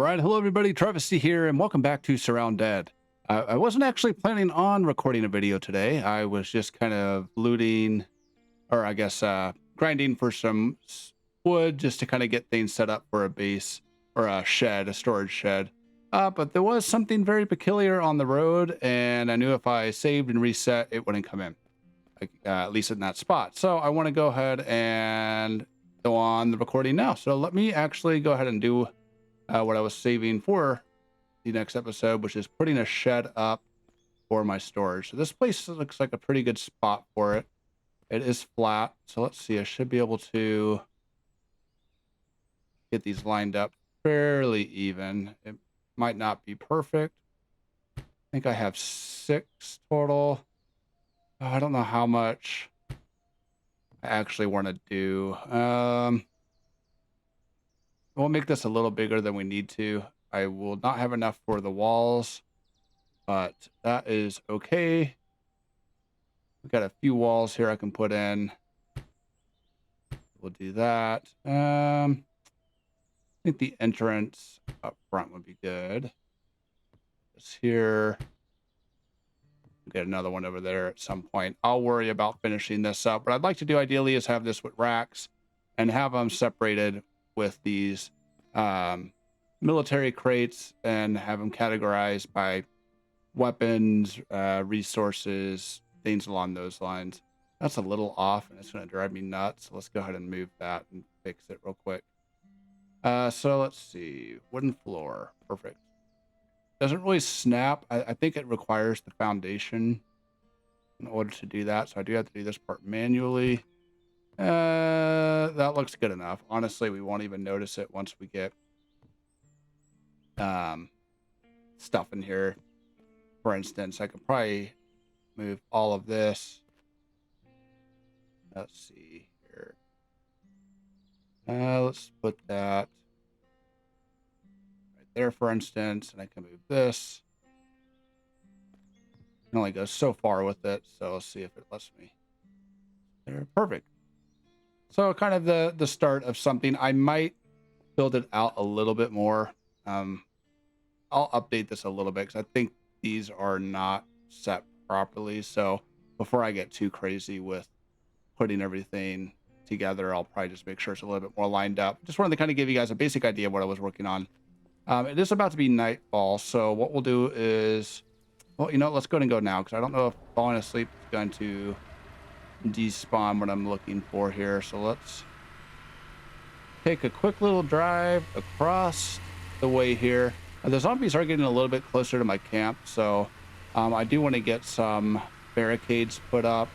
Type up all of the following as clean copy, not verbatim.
right, hello everybody, Travis here, and welcome back to Surroundead. I wasn't actually planning on recording a video today. I was just kind of looting, or I guess grinding for some wood just to kind of get things set up for a base or a shed, a storage shed. But there was something very peculiar on the road, and I knew if I saved and reset, it wouldn't come in, at least in that spot. So I want to go ahead and go on the recording now. So let me actually go ahead and do what I was saving for the next episode, which is putting a shed up for my storage. So this place looks like a pretty good spot for it. It is flat. So let's see, I should be able to get these lined up fairly even. It might not be perfect. I think I have 6 total. Oh, I don't know how much I actually want to do. We'll make this a little bigger than we need to. I will not have enough for the walls, but that is okay. We've got a few walls here I can put in. We'll do that. I think the entrance up front would be good. This here. We'll get another one over there at some point. I'll worry about finishing this up. What I'd like to do ideally is have this with racks and have them separated with these military crates and have them categorized by weapons, resources, things along those lines. That's a little off and it's going to drive me nuts. So let's go ahead and move that and fix it real quick. So let's see. Wooden floor. Perfect. Doesn't really snap. I think it requires the foundation in order to do that. So I do have to do this part manually. That looks good enough. Honestly, we won't even notice it once we get stuff in here. For instance, I could probably move all of this. Let's see here. Let's put that right there, for instance, and I can move this. I can only go so far with it, so let's see if it lets me. There, perfect. So kind of the start of something. I might build it out a little bit more. I'll update this a little bit because I think these are not set properly. So before I get too crazy with putting everything together, I'll probably just make sure it's a little bit more lined up. Just wanted to kind of give you guys a basic idea of what I was working on. It is about to be nightfall. So what we'll do is, well, you know, let's go ahead and go now because I don't know if falling asleep is going to despawn what I'm looking for here. So let's take a quick little drive across the way here. The zombies are getting a little bit closer to my camp, so I do want to get some barricades put up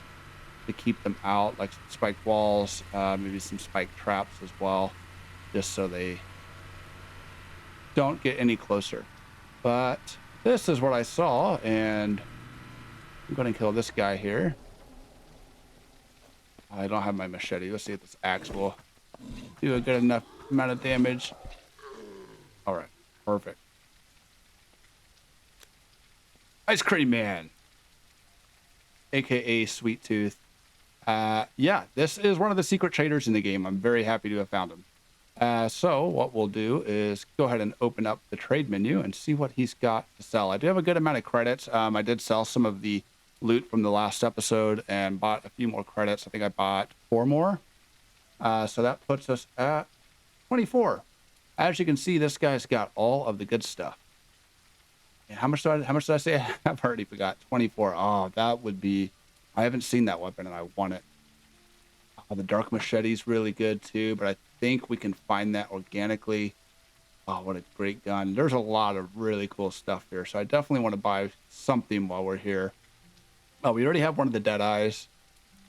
to keep them out, like some spiked walls, maybe some spiked traps as well, just so they don't get any closer. But this is what I saw, and I'm going to kill this guy here. I don't have my machete. Let's see if this axe will do a good enough amount of damage. All right, perfect. Ice Cream Man, aka Sweet Tooth. Yeah, this is one of the secret traders in the game. I'm very happy to have found him. So what we'll do is go ahead and open up the trade menu and see what he's got to sell. I do have a good amount of credits. I did sell some of the loot from the last episode and bought a few more credits. I think I bought 4 more. So that puts us at 24. As you can see, this guy's got all of the good stuff. And how much did I say? I've already forgot. 24. Oh, that would be, I haven't seen that weapon and I want it. The dark machete is really good too, but I think we can find that organically. Oh, what a great gun. There's a lot of really cool stuff here. So I definitely want to buy something while we're here. Oh, we already have one of the dead eyes.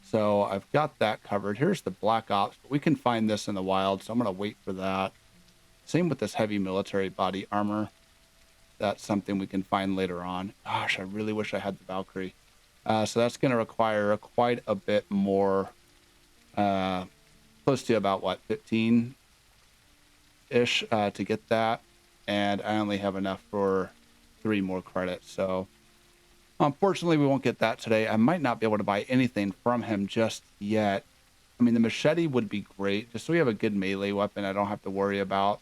So I've got that covered. Here's the Black Ops, but we can find this in the wild. So I'm going to wait for that. Same with this heavy military body armor. That's something we can find later on. Gosh, I really wish I had the Valkyrie. So that's going to require quite a bit more, close to about, what, 15-ish to get that. And I only have enough for 3 more credits. So unfortunately, we won't get that today. I might not be able to buy anything from him just yet. I mean, the machete would be great, just so we have a good melee weapon I don't have to worry about.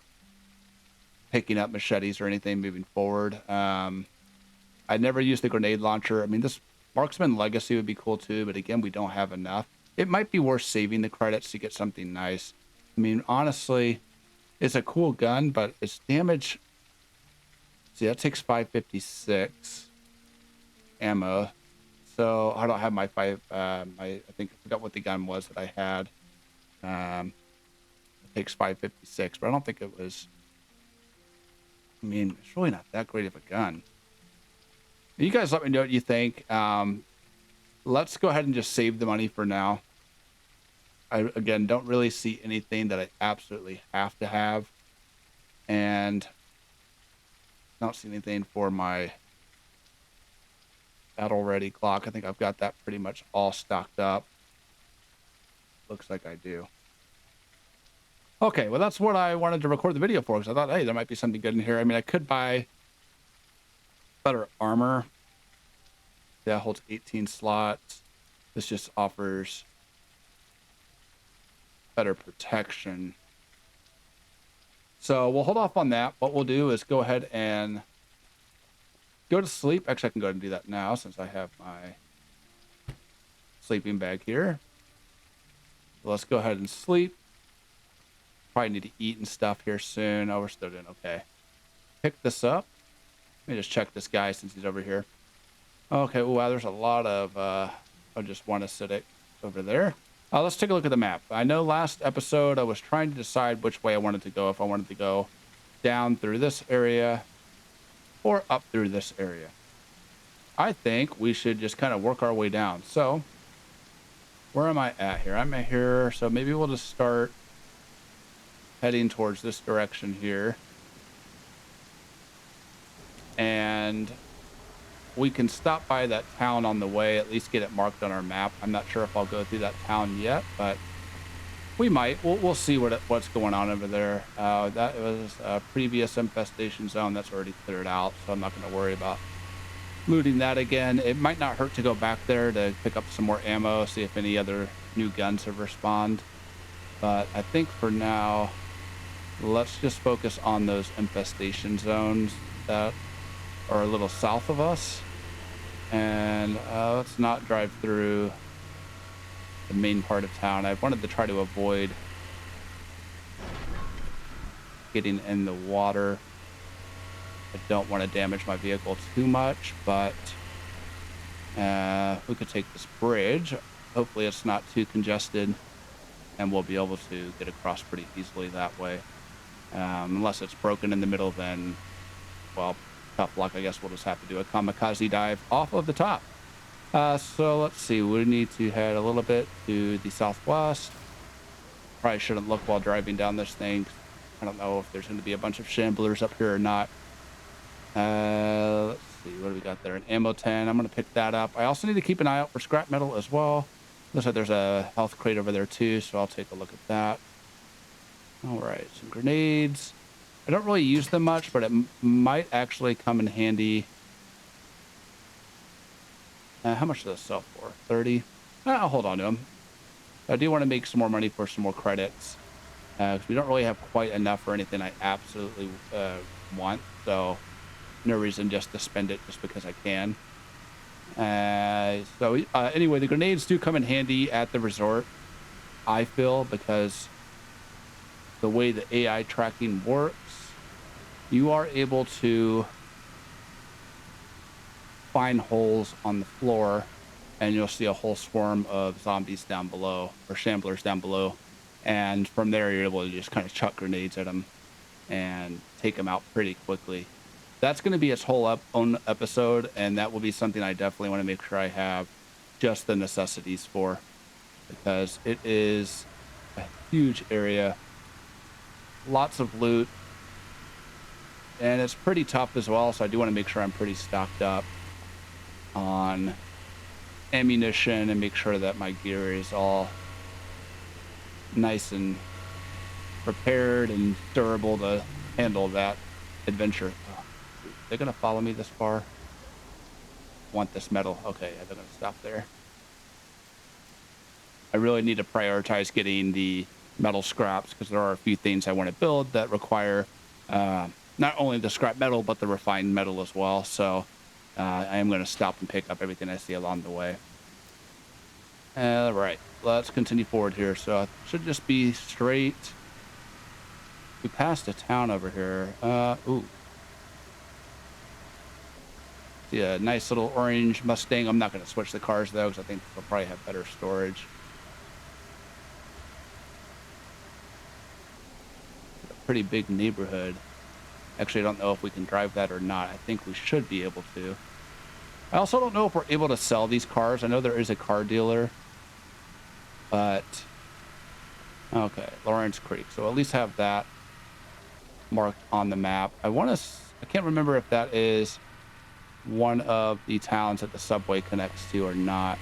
picking up machetes or anything moving forward. I never used the grenade launcher. I mean, this marksman legacy would be cool too, but again, we don't have enough. It might be worth saving the credits to get something nice. I mean, honestly, it's a cool gun, but its damage. See, that takes 556 ammo. So I don't have my I think I forgot what the gun was that I had. It takes 556, but I don't think it was. I mean, it's really not that great of a gun. You guys let me know what you think. Let's go ahead and just save the money for now. I, again, don't really see anything that I absolutely have to have. And don't see anything for my battle ready clock. I think I've got that pretty much all stocked up. Looks like I do. Okay, well, that's what I wanted to record the video for, because I thought, hey, there might be something good in here. I mean, I could buy better armor. That holds 18 slots. This just offers better protection. So we'll hold off on that. What we'll do is go ahead and go to sleep. Actually, I can go ahead and do that now since I have my sleeping bag here. So let's go ahead and sleep. Probably need to eat and stuff here soon. Oh, we're still doing okay. Pick this up. Let me just check this guy since he's over here. Okay, wow, there's a lot of just one acidic over there. Let's take a look at the map. I know last episode I was trying to decide which way I wanted to go. If I wanted to go down through this area or up through this area. I think we should just kind of work our way down. So where am I at here? I'm at here. So maybe we'll just start heading towards this direction here. And we can stop by that town on the way, at least get it marked on our map. I'm not sure if I'll go through that town yet, but we might. We'll see what's going on over there. That was a previous infestation zone that's already cleared out, so I'm not going to worry about looting that again. It might not hurt to go back there to pick up some more ammo, see if any other new guns have respawned. But I think for now, let's just focus on those infestation zones that are a little south of us, and let's not drive through the main part of town. I wanted to try to avoid getting in the water. I don't want to damage my vehicle too much, but we could take this bridge. Hopefully it's not too congested and we'll be able to get across pretty easily that way. Unless it's broken in the middle, then, well, tough luck. I guess we'll just have to do a kamikaze dive off of the top. So let's see. We need to head a little bit to the southwest. Probably shouldn't look while driving down this thing. I don't know if there's going to be a bunch of shamblers up here or not. Let's see. What do we got there? An ammo 10. I'm going to pick that up. I also need to keep an eye out for scrap metal as well. Looks like there's a health crate over there too, so I'll take a look at that. All right, some grenades. I don't really use them much, but it might actually come in handy. How much does this sell for? 30? I'll hold on to them. I do want to make some more money for some more credits. Because we don't really have quite enough for anything I absolutely want. So no reason just to spend it just because I can. Anyway, the grenades do come in handy at the resort, I feel, because the way the AI tracking works, you are able to find holes on the floor and you'll see a whole swarm of zombies down below, or shamblers down below, and from there you're able to just kind of chuck grenades at them and take them out pretty quickly. That's going to be its whole own episode, and that will be something I definitely want to make sure I have just the necessities for, because it is a huge area, lots of loot, and it's pretty tough as well, so I do want to make sure I'm pretty stocked up on ammunition and make sure that my gear is all nice and prepared and durable to handle that adventure. Oh, they're gonna follow me this far. Want this metal. Okay, they're gonna stop there. I really need to prioritize getting the metal scraps because there are a few things I want to build that require not only the scrap metal, but the refined metal as well. So I am going to stop and pick up everything I see along the way. All right, let's continue forward here. So it should just be straight. We passed a town over here. Ooh. See a nice little orange Mustang. I'm not going to switch the cars though, because I think they'll probably have better storage. A pretty big neighborhood. Actually, I don't know if we can drive that or not. I think we should be able to. I also don't know if we're able to sell these cars. I know there is a car dealer, but okay, Lawrence Creek. So at least have that marked on the map. I can't remember if that is one of the towns that the subway connects to or not.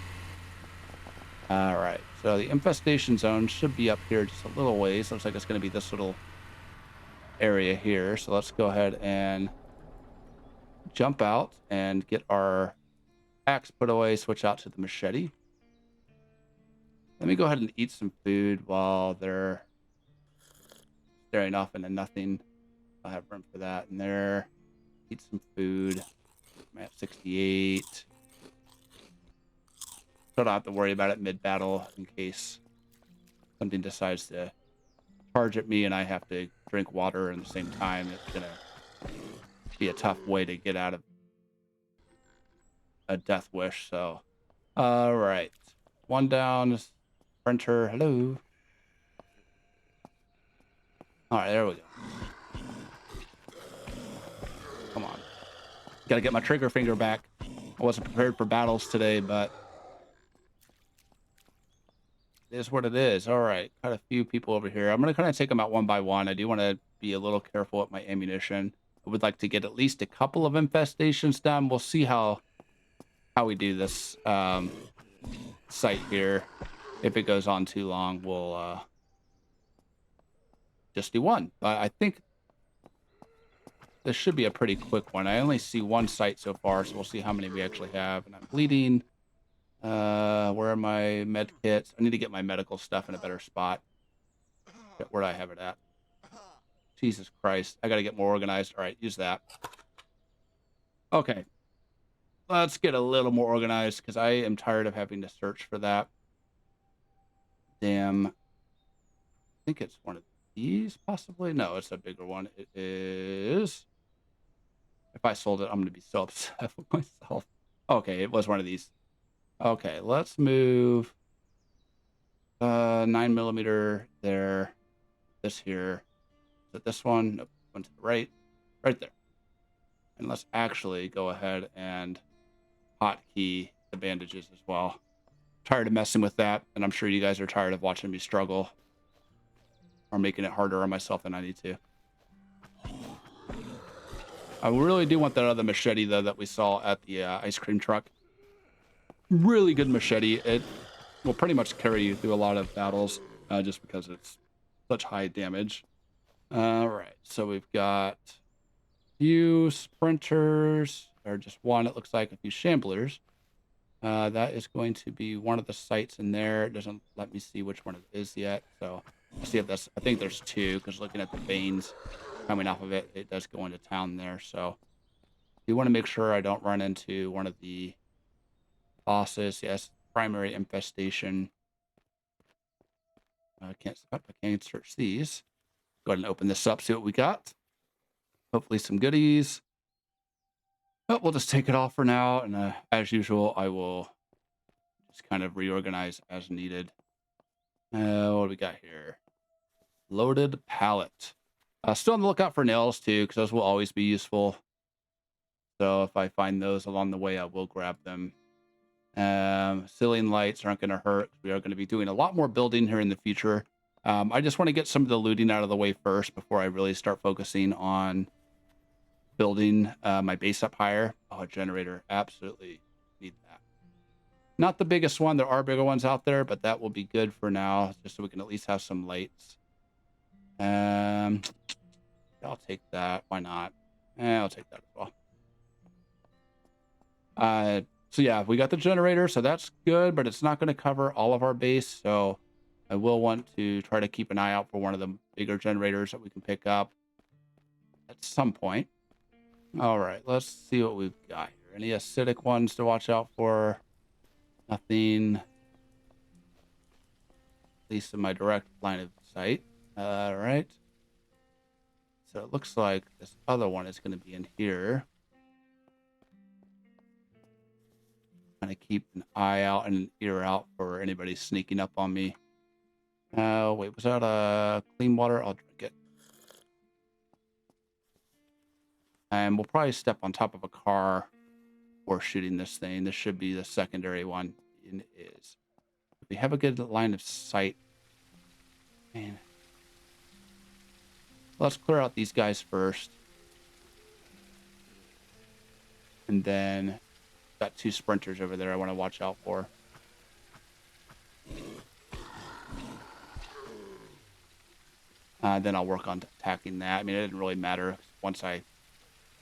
All right, so the infestation zone should be up here just a little ways. Looks like it's going to be this little area here. So let's go ahead and jump out and get our axe put away, switch out to the machete. Let me go ahead and eat some food while they're staring off into nothing. I'll have room for that in there. Eat some food. I'm at 68. So I don't have to worry about it mid-battle in case something decides to charge at me and I have to drink water at the same time. It's going to be a tough way to get out of a death wish. So, all right. One down. Sprinter. Hello. All right, there we go. Come on. Gotta get my trigger finger back. I wasn't prepared for battles today, but it is what it is. All right, got a few people over here. I'm gonna kind of take them out one by one. I do want to be a little careful with my ammunition. I would like to get at least a couple of infestations done. We'll see how we do this site here. If it goes on too long, we'll just do one. But I think this should be a pretty quick one. I only see one site so far, so we'll see how many we actually have. And I'm bleeding. Where are my med kits? I need to get my medical stuff in a better spot. Where do I have it at? Jesus Christ. I got to get more organized. All right, use that. Okay. Let's get a little more organized because I am tired of having to search for that. Damn. I think it's one of these, possibly. No, it's a bigger one. It is. If I sold it, I'm going to be so upset with myself. Okay, it was one of these. Okay, let's move 9mm there. This here. Is it this one? Nope, one to the right. Right there. And let's actually go ahead and hotkey the bandages as well. Tired of messing with that, and I'm sure you guys are tired of watching me struggle or making it harder on myself than I need to. I really do want that other machete, though, that we saw at the ice cream truck. Really good machete. It will pretty much carry you through a lot of battles just because it's such high damage. All right, so we've got a few sprinters, or just one, it looks like, a few shamblers. That is going to be one of the sites in there. It doesn't let me see which one it is yet, so I'll see if that's, I think there's two, because looking at the veins coming off of it, it does go into town there. So you want to make sure I don't run into one of the bosses. Yes, primary infestation. I can't search these. Go ahead and open this up, see what we got. Hopefully some goodies. But we'll just take it off for now, and as usual, I will just kind of reorganize as needed. What do we got here? Loaded pallet. Still on the lookout for nails too, because those will always be useful. So if I find those along the way, I will grab them. Ceiling lights aren't going to hurt. We are going to be doing a lot more building here in the future. I just want to get some of the looting out of the way first before I really start focusing on building my base up higher. Oh, a generator. Absolutely need that. Not the biggest one. There are bigger ones out there, but that will be good for now, just so we can at least have some lights. I'll take that. Why not? I'll take that as well. So yeah, we got the generator, so that's good, but it's not going to cover all of our base. So I will want to try to keep an eye out for one of the bigger generators that we can pick up. at some point. All right, let's see what we've got here. Any acidic ones to watch out for? Nothing, at least in my direct line of sight. All right. So it looks like this other one is going to be in here. Kind of keep an eye out and an ear out for anybody sneaking up on me. Wait, was that clean water? I'll drink it. And we'll probably step on top of a car before shooting this thing. This should be the secondary one. And it is. If we have a good line of sight. Man. Let's clear out these guys first. And then got 2 sprinters over there I want to watch out for. Then I'll work on attacking that. I mean, it didn't really matter. Once I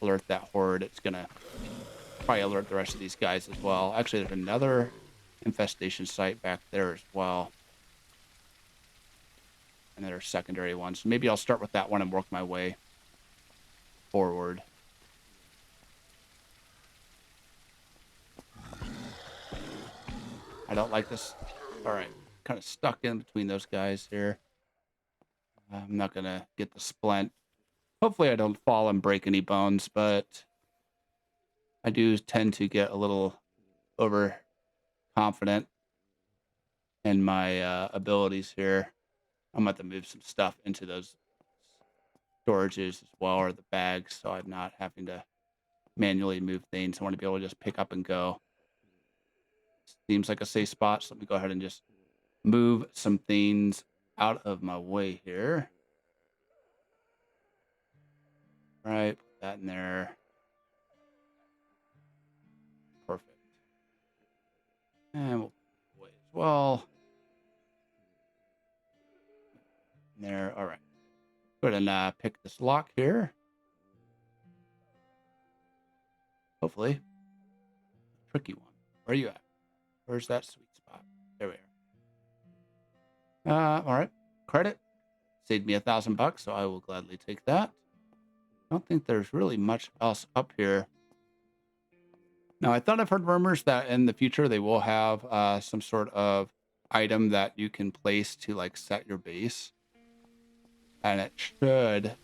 alert that horde, it's going to probably alert the rest of these guys as well. Actually, there's another infestation site back there as well. And there are secondary ones. So maybe I'll start with that one and work my way forward. I don't like this. All right. Kind of stuck in between those guys here. I'm not going to get the splint. Hopefully I don't fall and break any bones, but I do tend to get a little overconfident in my abilities here. I'm going to have to move some stuff into those storages as well, or the bags, so I'm not having to manually move things. I want to be able to just pick up and go. Seems like a safe spot, so let me go ahead and just move some things out of my way here. All right, put that in there. Perfect. And we'll put it away as well. There, all right. Go ahead and pick this lock here. Hopefully. Tricky one. Where are you at? Where's that sweet spot? There we are. All right. Credit. Saved me $1,000, so I will gladly take that. I don't think there's really much else up here. Now, I thought I've heard rumors that in the future they will have some sort of item that you can place to like set your base. And it should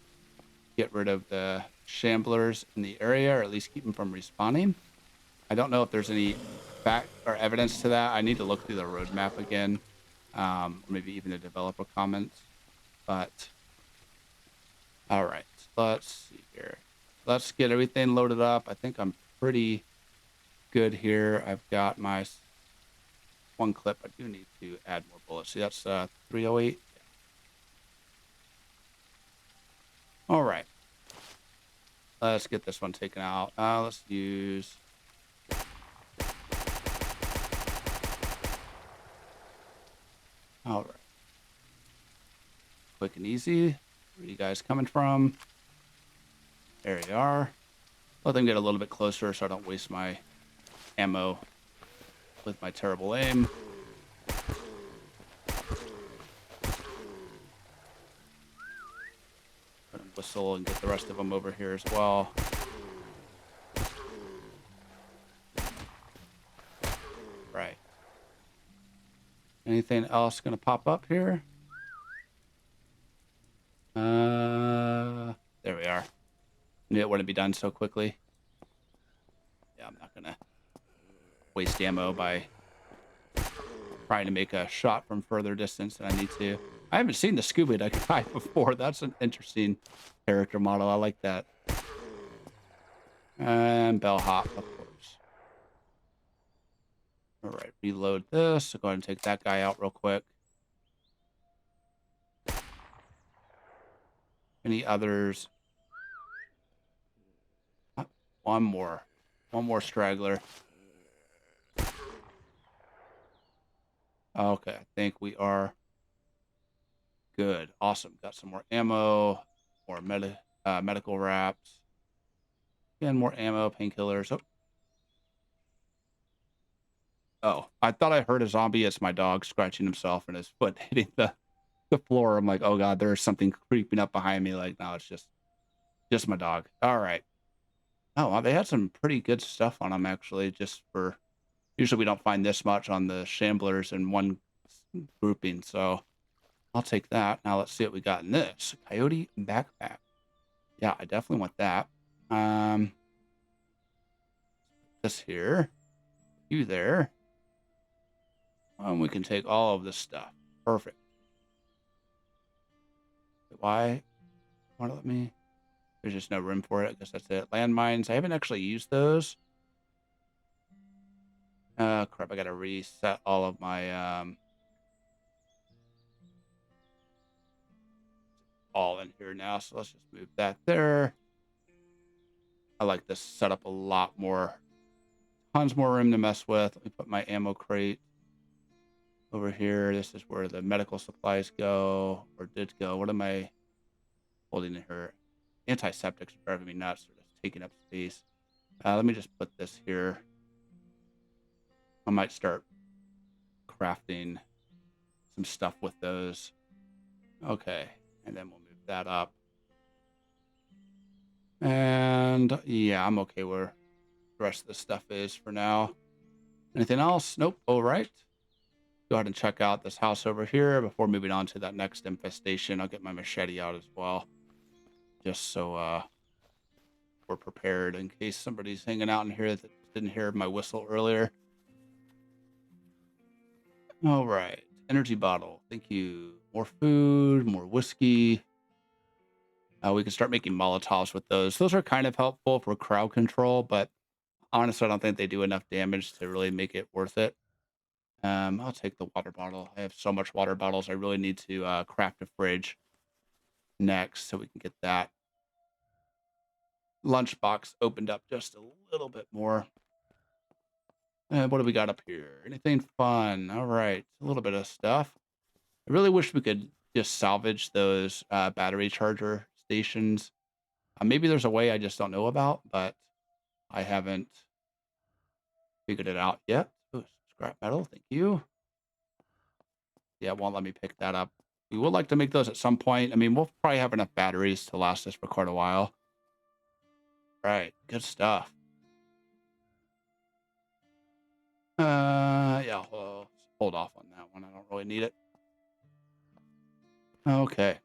get rid of the shamblers in the area, or at least keep them from respawning. I don't know if there's any fact or evidence to that. I need to look through the roadmap again, maybe even the developer comments. But all right, let's see here. Let's get everything loaded up. I think I'm pretty good here. I've got my one clip. I do need to add more bullets. See, that's 308. All right. Let's get this one taken out. Let's use... All right. Quick and easy. Where are you guys coming from? There you are. Let them get a little bit closer so I don't waste my ammo with my terrible aim. Whistle and get the rest of them over here as well. Right. Anything else going to pop up here? There we are. Knew it wouldn't be done so quickly. Yeah, I'm not going to waste ammo by trying to make a shot from further distance than I need to. I haven't seen the scuba dive guy before. That's an interesting character model. I like that. And bellhop, of course. All right, reload this. So go ahead and take that guy out real quick. Any others? One more straggler. Okay, I think we are good. Awesome. Got some more ammo, more medical wraps, and more ammo, painkillers. Oh, I thought I heard a zombie. It's my dog scratching himself and his foot hitting the floor. I'm like, oh god, there's something creeping up behind me. Like, no, it's just Just my dog. All right. Oh, well, they had some pretty good stuff on them, actually, just for... Usually we don't find this much on the shamblers in one grouping, so I'll take that. Now let's see what we got in this. Coyote backpack. Yeah, I definitely want that. This here. You there. And we can take all of this stuff. Perfect. Why? Want to let me? There's just no room for it. I guess that's it. Landmines. I haven't actually used those. Crap. I got to reset all of my, all in here now. So let's just move that there. I like this setup a lot more. Tons more room to mess with. Let me put my ammo crate over here. This is where the medical supplies go, or did go. What am I holding in here? Antiseptics are driving me nuts. They're just taking up space. Let me just put this here. I might start crafting some stuff with those. Okay, and then we'll move that up. And yeah, I'm okay where the rest of the stuff is for now. Anything else? Nope. All right. Go ahead and check out this house over here before moving on to that next infestation. I'll get my machete out as well, just so we're prepared in case somebody's hanging out in here that didn't hear my whistle earlier. All right. Energy bottle. Thank you. More food, more whiskey. We can start making Molotovs with those. Those are kind of helpful for crowd control, but honestly, I don't think they do enough damage to really make it worth it. I'll take the water bottle. I have so much water bottles. I really need to craft a fridge next so we can get that lunchbox opened up just a little bit more. What do we got up here? Anything fun? All right, a little bit of stuff. I really wish we could just salvage those battery charger stations. Maybe there's a way I just don't know about, but I haven't figured it out yet. Ooh, scrap metal, thank you. Yeah, it won't let me pick that up. We would like to make those at some point. I mean, we'll probably have enough batteries to last us for quite a while. Right, good stuff. Yeah, well, hold off on that one. I don't really need it. Okay.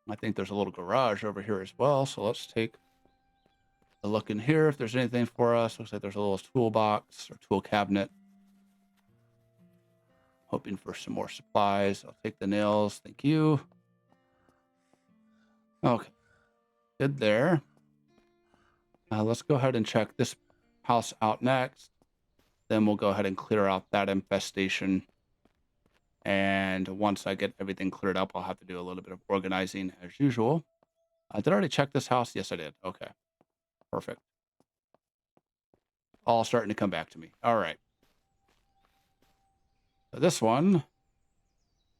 I think there's a little garage over here as well, so let's take a look in here if there's anything for us. Looks like there's a little toolbox or tool cabinet. Hoping for some more supplies. I'll take the nails. Thank you. Okay. Good there. Let's go ahead and check this house out next. Then we'll go ahead and clear out that infestation. And once I get everything cleared up, I'll have to do a little bit of organizing as usual. Did I already check this house? Yes, I did. Okay. Perfect. All starting to come back to me. All right. So this one,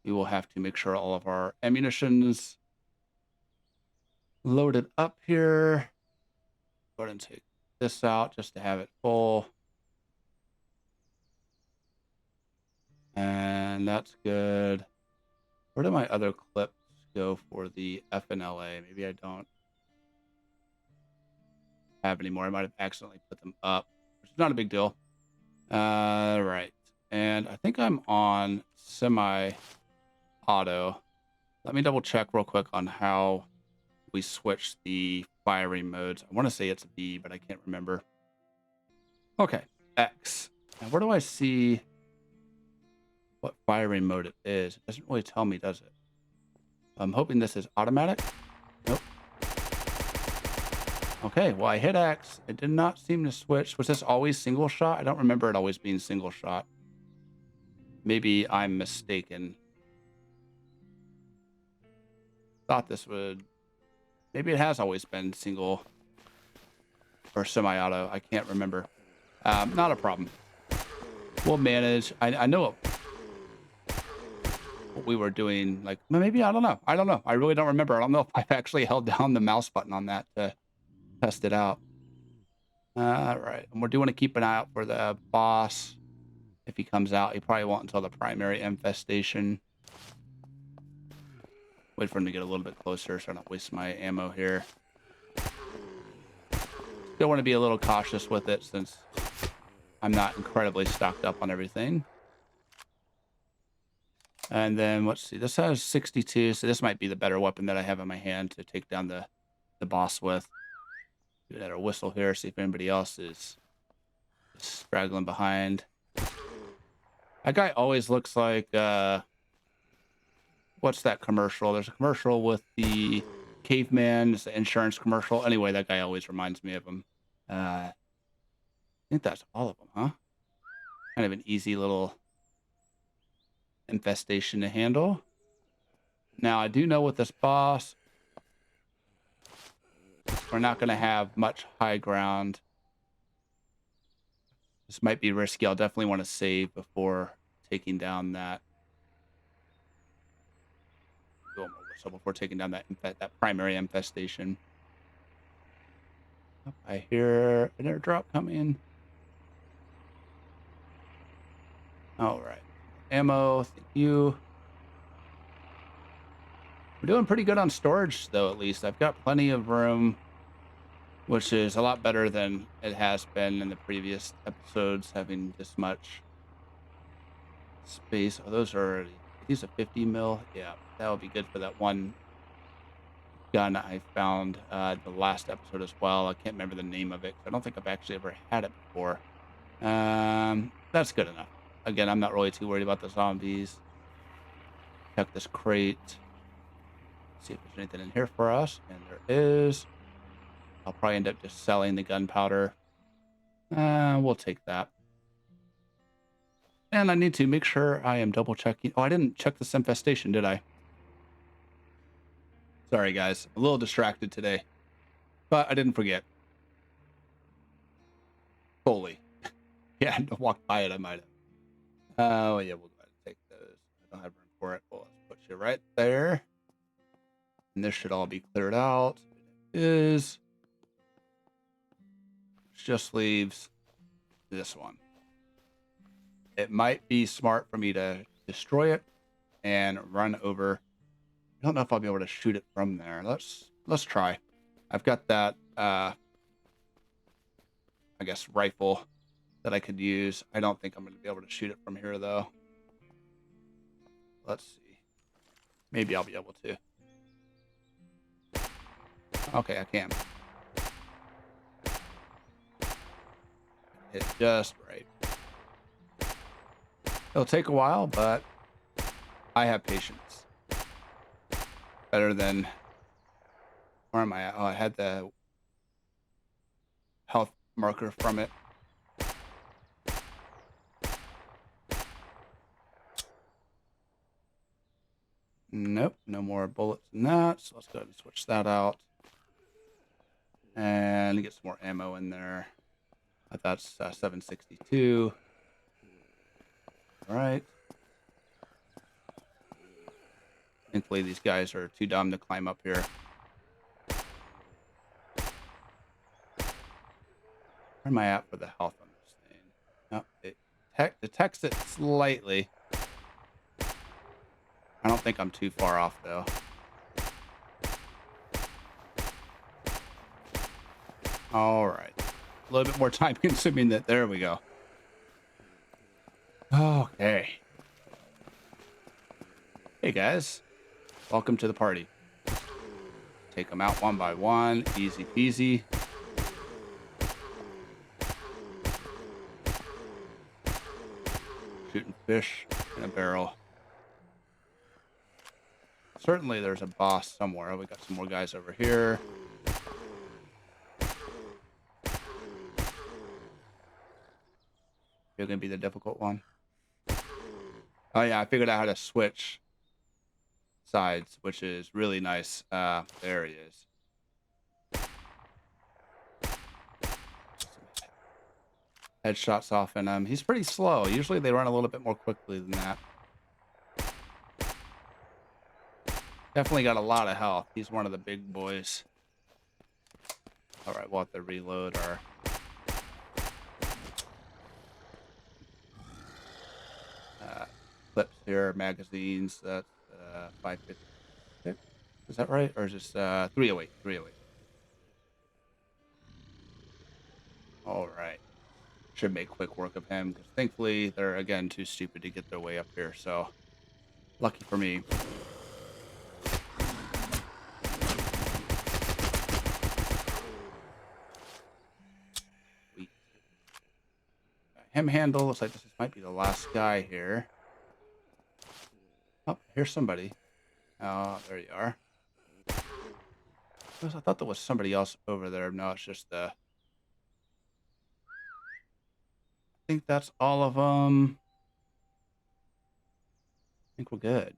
we will have to make sure all of our ammunition's loaded up here. Go ahead and take this out just to have it full. And that's good. Where do my other clips go for the FNLA? Maybe I don't have any more. I might have accidentally put them up, which is not a big deal. Right. And I think I'm on semi-auto. Let me double check real quick on how we switch the firing modes. I want to say it's B, but I can't remember. Okay, X. Now, where do I see what firing mode it is? It doesn't really tell me, does it? I'm hoping this is automatic. Nope. Okay, well, I hit X. It did not seem to switch. Was this always single shot? I don't remember it always being single shot. Maybe I'm mistaken. Thought this would... Maybe it has always been single or semi-auto. I can't remember. Not a problem. We'll manage. I know what we were doing. Like, maybe, I don't know. I don't know. I really don't remember. I don't know if I've actually held down the mouse button on that to test it out. All right. And we're doing to keep an eye out for the boss. If he comes out, he probably won't until the primary infestation. Wait for him to get a little bit closer so I don't waste my ammo here. still want to be a little cautious with it since I'm not incredibly stocked up on everything. And then let's see, this has 62, so this might be the better weapon that I have in my hand to take down the boss with. Give it a whistle here, see if anybody else is straggling behind. That guy always looks like what's that commercial? There's a commercial with the caveman, it's the insurance commercial. Anyway, that guy always reminds me of him. I think that's all of them, huh? Kind of an easy little infestation to handle. Now, I do know with this boss, we're not going to have much high ground. This might be risky. I'll definitely want to save before taking down that. So before taking down that primary infestation. I hear an airdrop coming. All right. Ammo, thank you. We're doing pretty good on storage, though, at least. I've got plenty of room, which is a lot better than it has been in the previous episodes, having this much space. Oh, these are 50 mil. Yeah, that would be good for that one gun I found the last episode as well. I can't remember the name of it. I don't think I've actually ever had it before. That's good enough. Again, I'm not really too worried about the zombies. Check this crate. See if there's anything in here for us. And there is. I'll probably end up just selling the gunpowder. We'll take that. And I need to make sure I am double checking. Oh, I didn't check this infestation, did I? Sorry, guys. A little distracted today. But I didn't forget. Fully. Yeah, I walked by it, I might have. Oh, yeah, we'll go ahead and take those. I don't have room for it. Well, let's put you right there. And this should all be cleared out. It is. Just leaves this one. It might be smart for me to destroy it and run over. I don't know if I'll be able to shoot it from there. Let's try. I've got that I guess rifle that I could use. I don't think I'm going to be able to shoot it from here though. Let's see. Maybe I'll be able to. Okay, I can. It's just right. It'll take a while, but I have patience. Better than... Where am I at? Oh, I had the health marker from it. Nope, no more bullets in that. So let's go ahead and switch that out. And get some more ammo in there. That's 762. All right. Thankfully, these guys are too dumb to climb up here. Where am I at for the health on this thing? No, it detects it slightly. I don't think I'm too far off, though. All right. A little bit more time consuming that. There we go. Okay. Hey, guys. Welcome to the party. Take them out one by one. Easy peasy. Shooting fish in a barrel. Certainly there's a boss somewhere. We got some more guys over here. You're going to be the difficult one. Oh, yeah. I figured out how to switch sides, which is really nice. There he is. Headshots off in him. He's pretty slow. Usually they run a little bit more quickly than that. Definitely got a lot of health. He's one of the big boys. All right, we'll have to reload our... clips here, magazines. That's 556. Is that right? Or is this 308? 308. All right. Should make quick work of him because thankfully they're again too stupid to get their way up here. So lucky for me. Sweet. Him handle. Looks like this might be the last guy here. Oh, here's somebody. Oh, there you are. I thought there was somebody else over there. No, it's just the. I think that's all of them. I think we're good.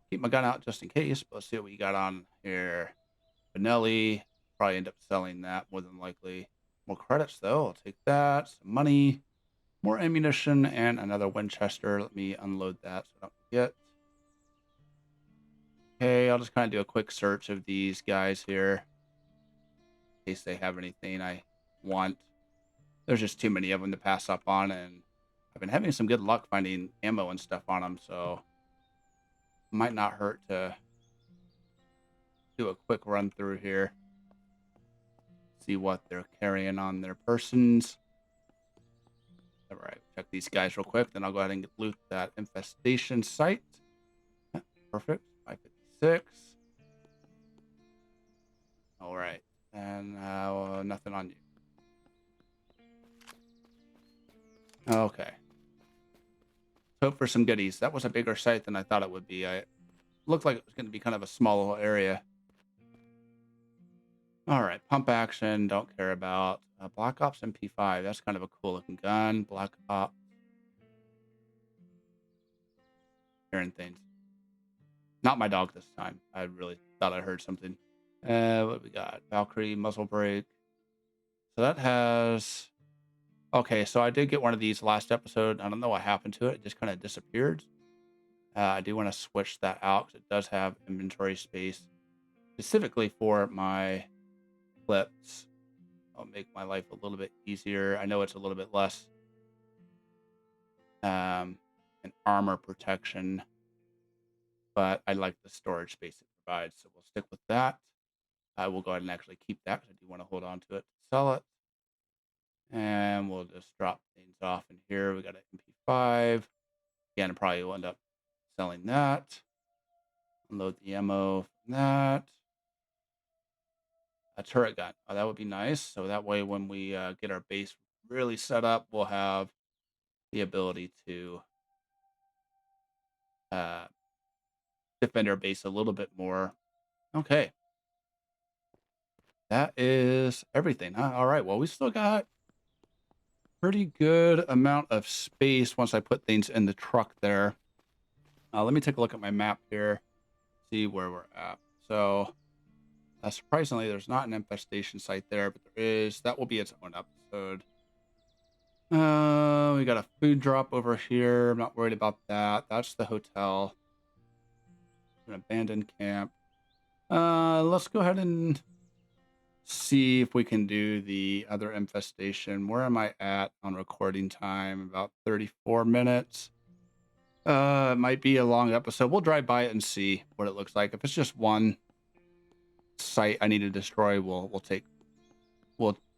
Keep my gun out just in case. But let's see what we got on here. Benelli. Probably end up selling that more than likely. More credits though. I'll take that. Some money. More ammunition and another Winchester. Let me unload that so I don't forget. Okay, I'll just kind of do a quick search of these guys here in case they have anything I want. There's just too many of them to pass up on, and I've been having some good luck finding ammo and stuff on them, so might not hurt to do a quick run through here. See what they're carrying on their persons. All right, check these guys real quick, then I'll go ahead and loot that infestation site. Perfect. 556. All right, and nothing on you. Okay. Hope for some goodies. That was a bigger site than I thought it would be. It looked like it was going to be kind of a small little area. All right, pump action, don't care about. Black Ops MP5, that's kind of a cool looking gun. Black Ops. Hearing things. Not my dog this time. I really thought I heard something. What we got? Valkyrie, muzzle brake. So that has... Okay, so I did get one of these last episode. I don't know what happened to it. It just kind of disappeared. I do want to switch that out because it does have inventory space specifically for my clips. I'll make my life a little bit easier. I know it's a little bit less an armor protection, but I like the storage space it provides, so we'll stick with that. I will go ahead and actually keep that because I do want to hold on to it to sell it. And we'll just drop things off in here. We got an MP5. Again, I probably will end up selling that. Unload the ammo from that. A turret gun. Oh, that would be nice. So that way, when we get our base really set up, we'll have the ability to defend our base a little bit more. Okay. That is everything, huh? All right. Well, we still got pretty good amount of space once I put things in the truck there. Let me take a look at my map here, see where we're at. So surprisingly, there's not an infestation site there, but there is. That will be its own episode. We got a food drop over here. I'm not worried about that. That's the hotel. An abandoned camp. Let's go ahead and see if we can do the other infestation. Where am I at on recording time? About 34 minutes. It might be a long episode. We'll drive by it and see what it looks like. If it's just one site I need to destroy, we'll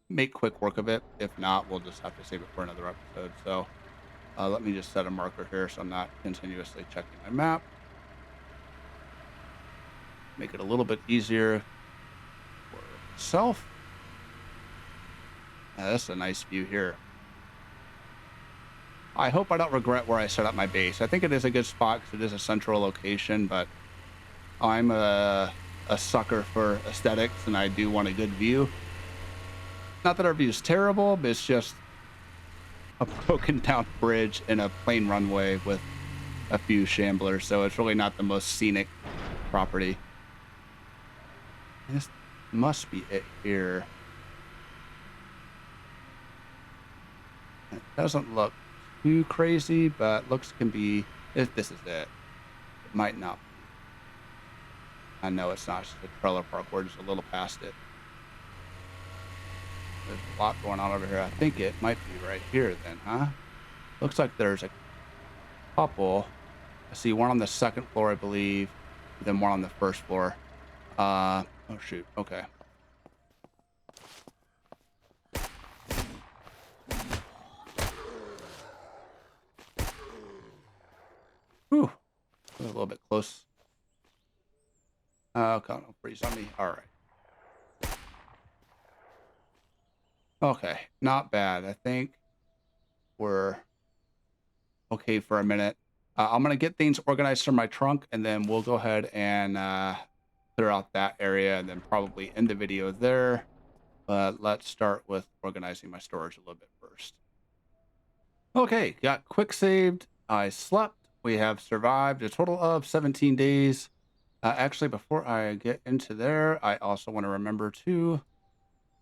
make quick work of it. If not, we'll just have to save it for another episode. So let me just set a marker here so I'm not continuously checking my map. Make it a little bit easier for myself. That's a nice view here. I hope I don't regret where I set up my base. I think it is a good spot because it is a central location, but I'm a sucker for aesthetics and I do want a good view. Not that our view is terrible, but it's just a broken down bridge and a plain runway with a few shamblers, so it's really not the most scenic property. This must be it here. It doesn't look too crazy, but looks can be, if this is it. It might not be. I know it's not, just a trailer park. We're just a little past it. There's a lot going on over here. I think it might be right here then, huh? Looks like there's a couple. I see one on the second floor, I believe, then one on the first floor. Oh shoot, okay. little bit close. Kind of freeze on me. All right. Okay, not bad. I think we're okay for a minute. I'm gonna get things organized from my trunk, and then we'll go ahead and clear out that area, and then probably end the video there. But let's start with organizing my storage a little bit first. Okay, got quick saved. I slept. We have survived a total of 17 days. Actually, before I get into there, I also want to remember to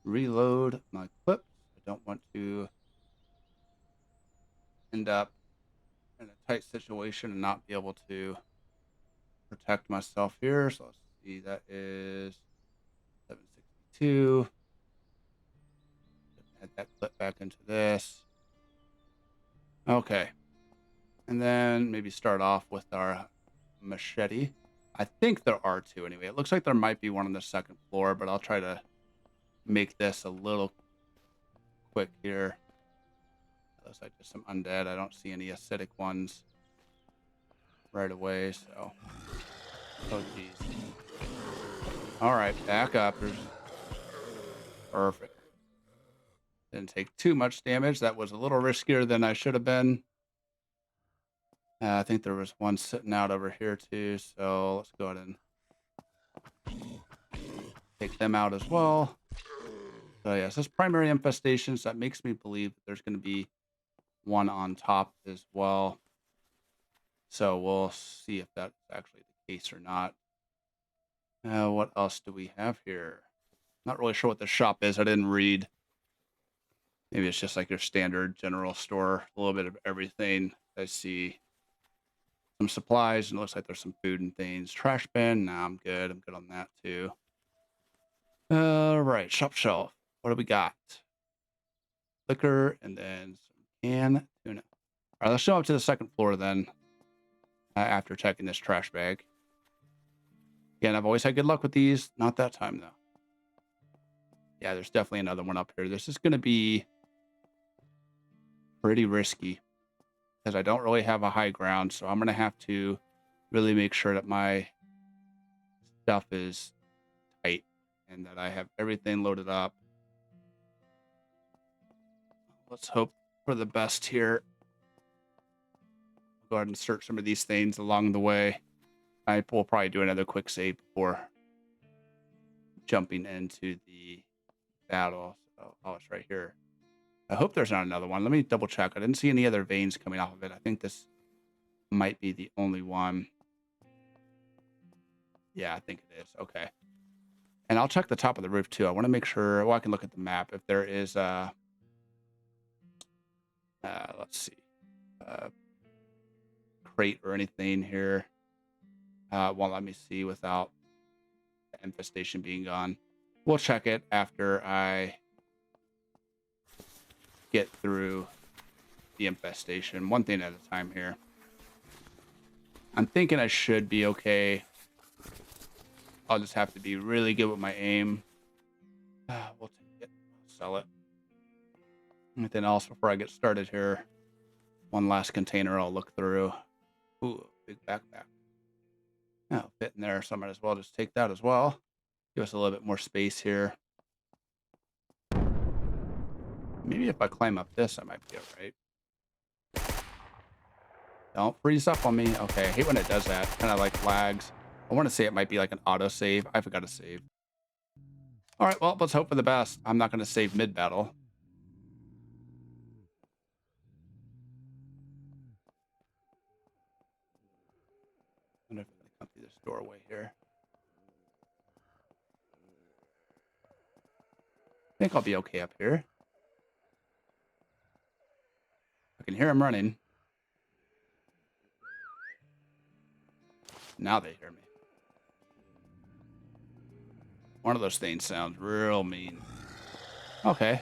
reload my clips. I don't want to end up in a tight situation and not be able to protect myself here. So let's see, that is 762. Add that clip back into this. Okay. And then maybe start off with our machete. I think there are two anyway. It looks like there might be one on the second floor, but I'll try to make this a little quick here. Looks like just some undead. I don't see any acidic ones right away, so. Oh, geez. All right, back up. Perfect. Didn't take too much damage. That was a little riskier than I should have been. I think there was one sitting out over here too, so let's go ahead and take them out as well. So yes, this primary infestations, that makes me believe that there's going to be one on top as well. So we'll see if that's actually the case or not. What else do we have here? Not really sure what the shop is. I didn't read. Maybe it's just like your standard general store, a little bit of everything. I see some supplies, and it looks like there's some food and things. Trash bin, nah, I'm good. I'm good on that too. All right, shop shelf. What do we got? Liquor, and then some canned tuna. All right, let's show up to the second floor then. After checking this trash bag. Again, I've always had good luck with these. Not that time though. Yeah, there's definitely another one up here. This is going to be pretty risky because I don't really have a high ground. So I'm going to have to really make sure that my stuff is tight and that I have everything loaded up. Let's hope for the best here. Go ahead and search some of these things along the way. I will probably do another quick save before jumping into the battle. So, oh, it's right here. I hope there's not another one. Let me double check. I didn't see any other veins coming off of it. I think this might be the only one. Yeah, I think it is. Okay. And I'll check the top of the roof too. I want to make sure, well, I can look at the map if there is a, let's see, crate or anything here. Won't let me see without the infestation being gone. We'll check it after I get through the infestation. One thing at a time here. I'm thinking I should be okay. I'll just have to be really good with my aim. We'll take it. Sell it. Anything else before I get started here? One last container I'll look through. Ooh, big backpack. I'll fit in there, so I might as well just take that as well. Give us a little bit more space here. Maybe if I climb up this, I might be all right. Don't freeze up on me. Okay, I hate when it does that. Kind of like lags. I want to say it might be like an auto save. I forgot to save. All right, well, let's hope for the best. I'm not going to save mid-battle. I wonder if I can come through this doorway here. I think I'll be okay up here. I can hear him running. Now they hear me. One of those things sounds real mean. Okay.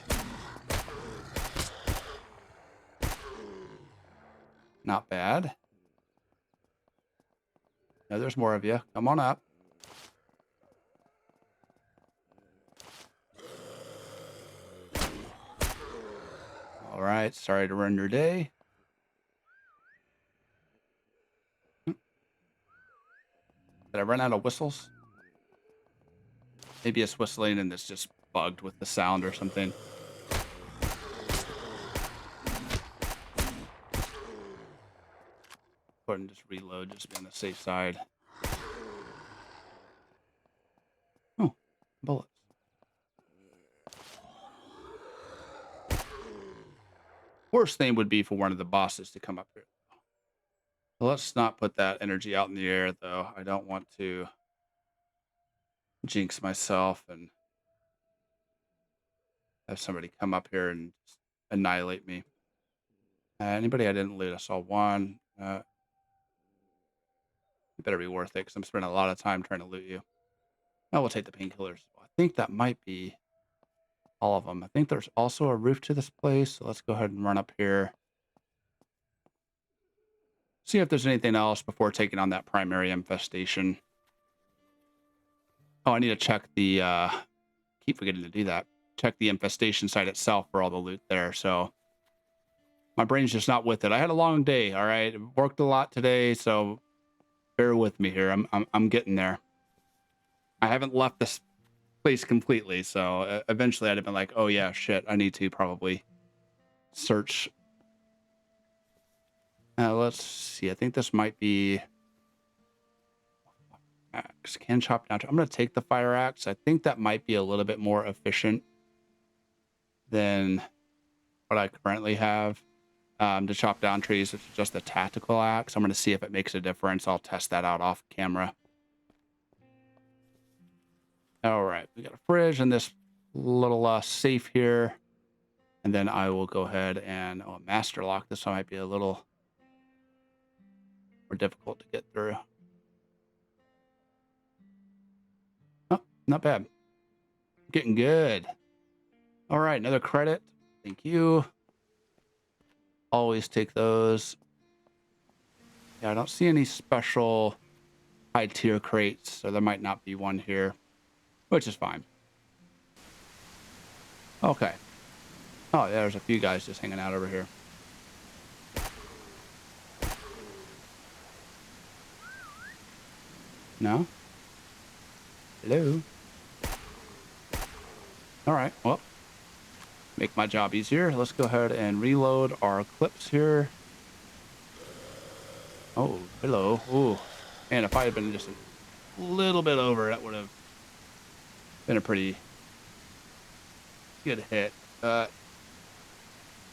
Not bad. No, there's more of you. Come on up. All right. Sorry to ruin your day. Did I run out of whistles? Maybe it's whistling and it's just bugged with the sound or something. Go ahead and just reload, just be on the safe side. Oh, bullets. Worst thing would be for one of the bosses to come up here. Let's not put that energy out in the air, though. I don't want to jinx myself and have somebody come up here and annihilate me. Anybody I didn't loot? I saw one. It better be worth it because I'm spending a lot of time trying to loot you. Now we'll take the painkillers. I think that might be all of them. I think there's also a roof to this place. So let's go ahead and run up here. See if there's anything else before taking on that primary infestation. Oh, I need to check the, keep forgetting to do that. Check the infestation site itself for all the loot there. So my brain's just not with it. I had a long day. All right. Worked a lot today. So bear with me here. I'm getting there. I haven't left this place completely. So eventually I'd have been like, oh yeah, shit. I need to probably search. Let's see. I think this might be axe. Can chop down. I'm going to take the fire axe. I think that might be a little bit more efficient than what I currently have to chop down trees. It's just a tactical axe. I'm going to see if it makes a difference. I'll test that out off camera. All right. We got a fridge and this little safe here. And then I will go ahead and master lock. This one might be a little more difficult to get through. Oh, not bad. Getting good. All right, another credit. Thank you. Always take those. Yeah, I don't see any special high tier crates, so there might not be one here, which is fine. Okay. Oh, yeah, there's a few guys just hanging out over here. No? Hello? All right, well, make my job easier. Let's go ahead and reload our clips here. Oh, hello. Ooh. Man, if I had been just a little bit over, that would have been a pretty good hit.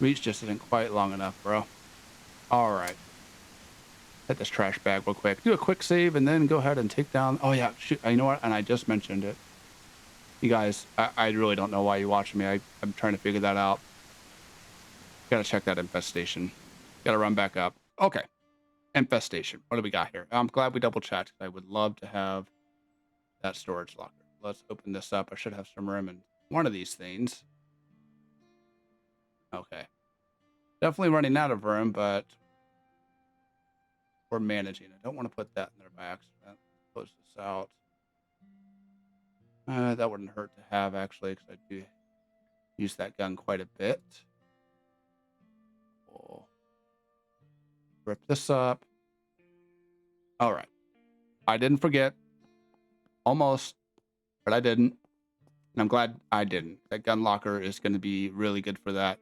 Reach just isn't quite long enough, bro. All right. Hit this trash bag real quick. Do a quick save and then go ahead and take down. Oh, yeah. Shoot. You know what? And I just mentioned it. You guys, I really don't know why you're watching me. I'm trying to figure that out. Gotta check that infestation. Gotta run back up. Okay. Infestation. What do we got here? I'm glad we double checked. I would love to have that storage locker. Let's open this up. I should have some room in one of these things. Okay. Definitely running out of room, but we're managing. I don't want to put that in there by accident. Close this out. That wouldn't hurt to have, actually, because I do use that gun quite a bit. We'll rip this up. All right. I didn't forget. Almost, but I didn't. And I'm glad I didn't. That gun locker is going to be really good for that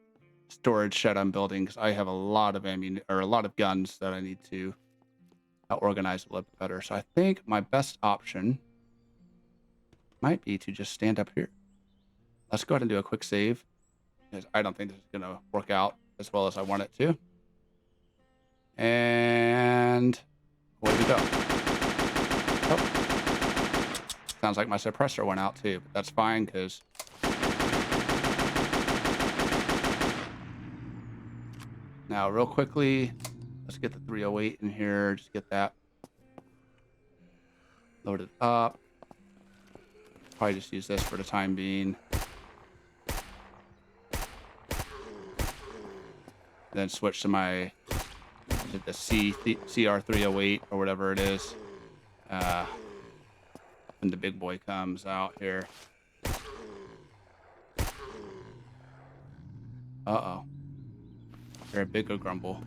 storage shed I'm building, because I have a lot of ammunition, or a lot of guns that I need to organize a little bit better. So I think my best option might be to just stand up here. Let's go ahead and do a quick save, because I don't think this is going to work out as well as I want it to. And away we go. Oh. Sounds like my suppressor went out too, but that's fine, because now real quickly, let's get the 308 in here. Just get that loaded up. Probably just use this for the time being. Then switch to my the CR308 or whatever it is. When the big boy comes out here. Uh-oh. You're a bigger grumble.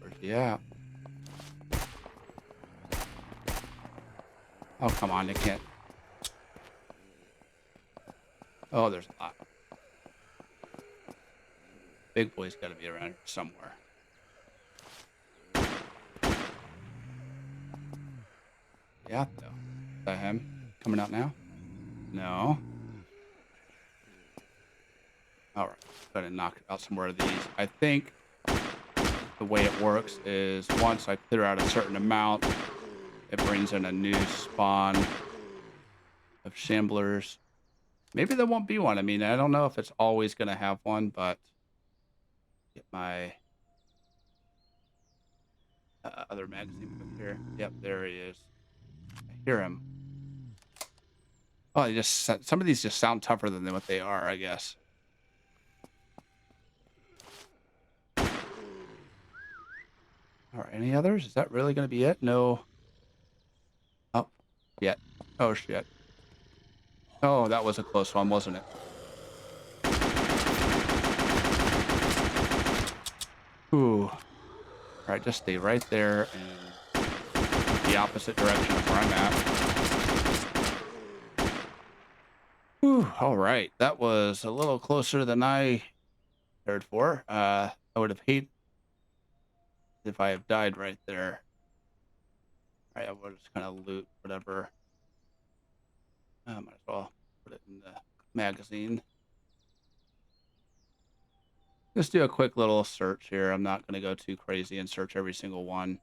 Where's Yeah. Oh, come on. They can't. Oh, there's a lot. Big boy's got to be around here somewhere. Yeah, though. Is that him coming out now? No. All right. Go ahead and knock out some more of these. I think the way it works is once I clear out a certain amount, it brings in a new spawn of shamblers. Maybe there won't be one. I mean, I don't know if it's always going to have one, but get my other magazine book here. Yep, there he is. I hear him. Oh, some of these just sound tougher than what they are, I guess. All right, any others? Is that really going to be it? No. Oh, shit. Oh, shit. Oh, that was a close one, wasn't it? Ooh. All right, just stay right there and the opposite direction of where I'm at. Ooh, all right. That was a little closer than I cared for. I would have hated if I have died right there. All right, I would just kind of loot whatever. Might as well put it in the magazine. Just do a quick little search here. I'm not going to go too crazy and search every single one.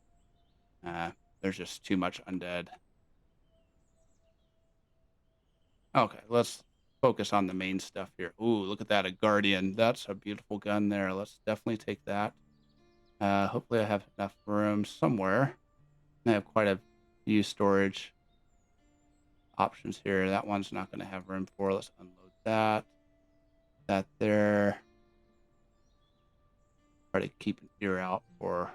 There's just too much undead. Okay, let's focus on the main stuff here. Ooh, look at that, a Guardian. That's a beautiful gun there. Let's definitely take that. Hopefully I have enough room somewhere. I have quite a few storage options here. That one's not going to have room for. Let's unload that. That there. Try to keep an ear out for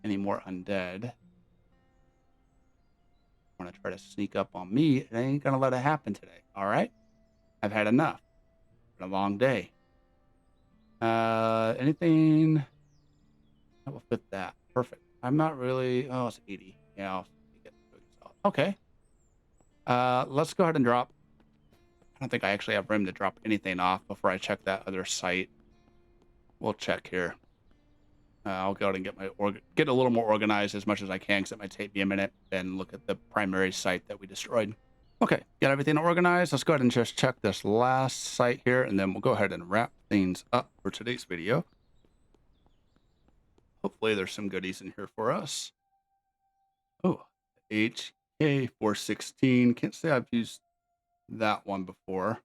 any more undead. Want to try to sneak up on me. It ain't going to let it happen today. All right. I've had enough. Been a long day. Anything that will fit that? Perfect. I'm not really. Oh, it's 80. Yeah. Okay. Let's go ahead and drop. I don't think I actually have room to drop anything off before I check that other site. We'll check here. I'll go ahead and get a little more organized as much as I can, because it might take me a minute, and look at the primary site that we destroyed. Okay, got everything organized. Let's go ahead and just check this last site here, and then we'll go ahead and wrap things up for today's video. Hopefully there's some goodies in here for us. Oh, HK416. Can't say I've used that one before.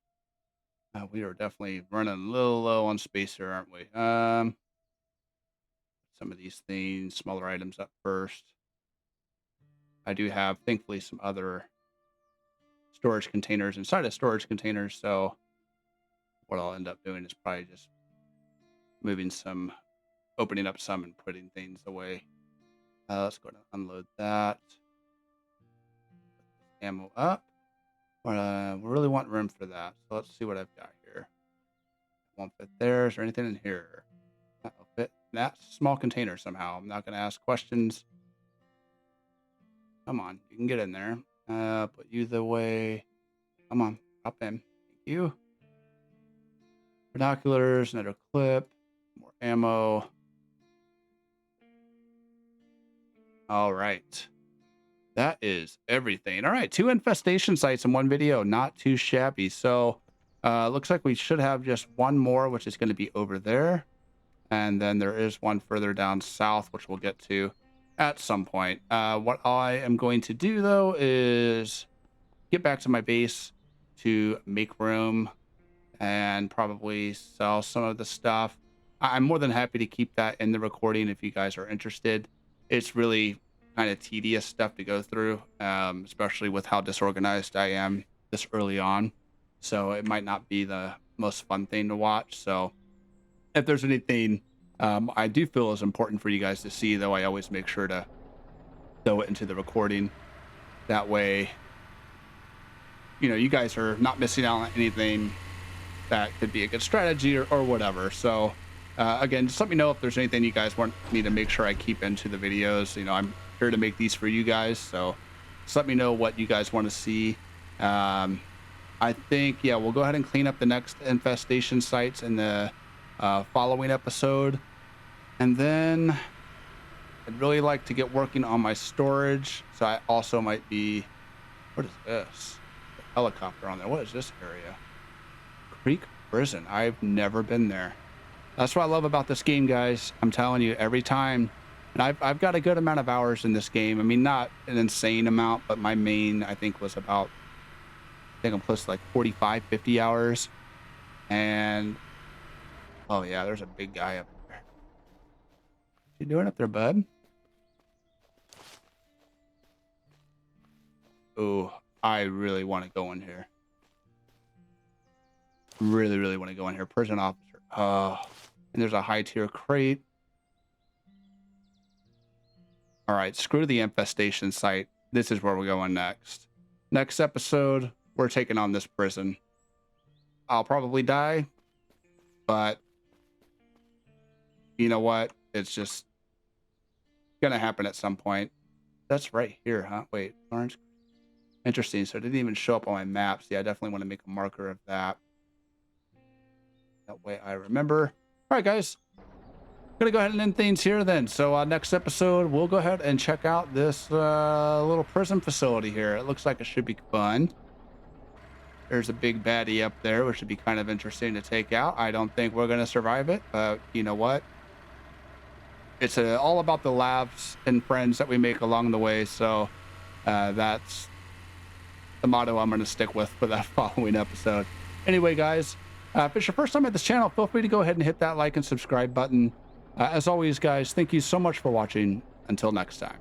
We are definitely running a little low on space here, aren't we? Some of these things, smaller items up first. I do have, thankfully, some other storage containers inside of storage containers, so what I'll end up doing is probably just opening up some and putting things away. Let's go ahead and unload that. Ammo up. We really want room for that, so let's see what I've got here. Won't fit there. Is there anything in here? That'll fit that small container somehow. I'm not going to ask questions. Come on, you can get in there. Put you the way. Come on, hop in. Thank you. Binoculars, another clip, more ammo. All right. That is everything. All right, 2 infestation sites in one video. Not too shabby. So looks like we should have just one more, which is going to be over there. And then there is one further down south, which we'll get to at some point. What I am going to do, though, is get back to my base to make room and probably sell some of the stuff. I'm more than happy to keep that in the recording if you guys are interested. It's really kind of tedious stuff to go through, especially with how disorganized I am this early on. So it might not be the most fun thing to watch. So if there's anything I do feel is important for you guys to see, though, I always make sure to throw it into the recording. That way, you guys are not missing out on anything that could be a good strategy or whatever. So Again, just let me know if there's anything you guys want me to make sure I keep into the videos. You know, I'm here to make these for you guys, so just let me know what you guys want to see. I think, yeah, we'll go ahead and clean up the next infestation sites in the following episode. And then I'd really like to get working on my storage. So I also might be, what is this? The helicopter on there. What is this area? Creek Prison. I've never been there. That's what I love about this game, guys. I'm telling you, every time. And I've got a good amount of hours in this game. I mean, not an insane amount, but my main, I think, was about, I think I'm close to like 45, 50 hours. And, oh yeah, there's a big guy up there. What you doing up there, bud? Oh, I really want to go in here. Really, really want to go in here. Prison officer. Oh, and there's a high tier crate. All right, screw the infestation site. This is where we're going next. Next episode, we're taking on this prison. I'll probably die, but you know what? It's just gonna happen at some point. That's right here, huh? Wait, orange. Interesting. So it didn't even show up on my maps. Yeah, I definitely want to make a marker of that. That way I remember. All right, guys. Gonna go ahead and end things here then. So next episode, we'll go ahead and check out this little prison facility here. It looks like it should be fun. There's a big baddie up there, which should be kind of interesting to take out. I don't think we're gonna survive it, but you know what? It's all about the laughs and friends that we make along the way. So that's the motto I'm gonna stick with for that following episode. Anyway, guys, if it's your first time at this channel, feel free to go ahead and hit that like and subscribe button. As always, guys, thank you so much for watching. Until next time.